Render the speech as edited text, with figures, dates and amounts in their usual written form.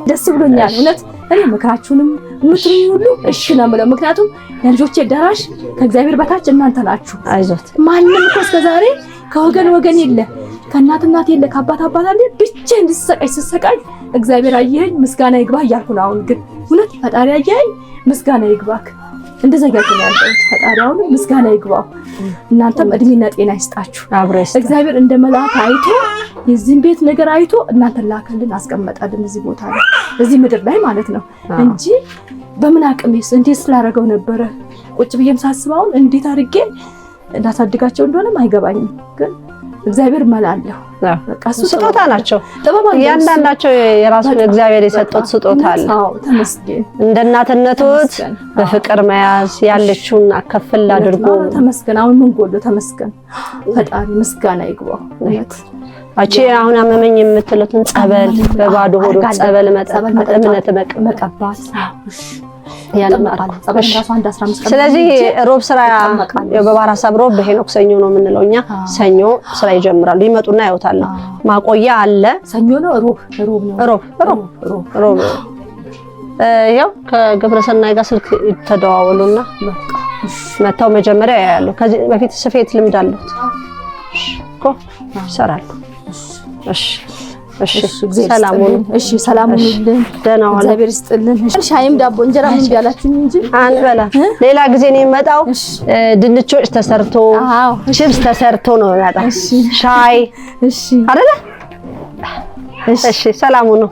ደስ ብሎኛል እውነት እኔ ምክራችሁንም ምትሩኝ ሁሉ እሺ ነው ማለት ምክንያቱም ለልጆቼ ደራሽ ከእግዚአብሔር በታች እናንተ ናችሁ አይዞት ማንንም እኮ እስከዛሬ ከወገን የለ ከእናት የለ ከአባት አለ ብቻ እንድሰቃይ እግዚአብሔር አየኝ ምስጋና ይግባ እያልኩ ነው አሁን ግን እውነት ፈጣሪ አየኝ ምስጋና ይግባክ እንደዛ ያልኩኝ ያለው ፈጣሪውን ምስጋና ይግባው እናንተም እድሜና ጤና ይስጣችሁ እግዚአብሔር እንደ መልአክ አይቶ የዚህን ቤት ነገር አይቶ እናንተን ላከልን አስቀመጣልን እዚህ ቦታ ላይ እዚህ ምድር ላይ ማለት ነው እንጂ በምን አቅሜስ እንዴት ስላረገው ነበር ቁጭ ብዬም ሳስባው እንዴት አድርጌ እንዳሳድጋቸው እንደሆነም አይገባኝም ግን እግዚአብሔር መላለው በቃ ስጦታ ናቸው ያንዳንዳቸው የራሱ እግዚአብሔር የሰጡት ስጦታ አለ ተመስገን እንደ እናትነቶት በፍቅር መያዝ ያለችውን አከፍል አድርጎ ተመስገን አሁን ምን ጎሎ ተመስገን ፈጣሪ ምስጋና ይግባው እውነት አቺ አሁን አመመኝ የምትሉትን ጸበል በባዶ ሆዶ ጸበል እምነት መቀባት ያለማርኩ ጸበል ራሱ 15 ቀን ስለዚህ ሮብ ስራ የበባራ ሰብሮ በሄኖክ ሰኞ ነው የምንለውኛ ሰኞ ስራ ይጀምራሉ ይመጡና ያውታሉ ማቆያ አለ ሰኞ ነው ሮብ ያው ከገብረሰናይ ጋር ስልክ ተደዋወሉና መጣው መጀመሪያ ያያለው ከዚህ በፊት ስፌት ልምድ አለሁት እኮ ይሰራሉ እሺ ሰላሙን ደህና ዋሉ እግዚአብሔር ይስጥልን ሻይም ዳቦ እንጀራ ምን ቢያላችሁኝ እንጂ አንበላ ሌላ ጊዜ ነው የመጣው ድንቾች ተሰርቶ ቺፕስ ተሰርቶ ነው ያጣ ሻይ አይደለ እሺ ሰላሙን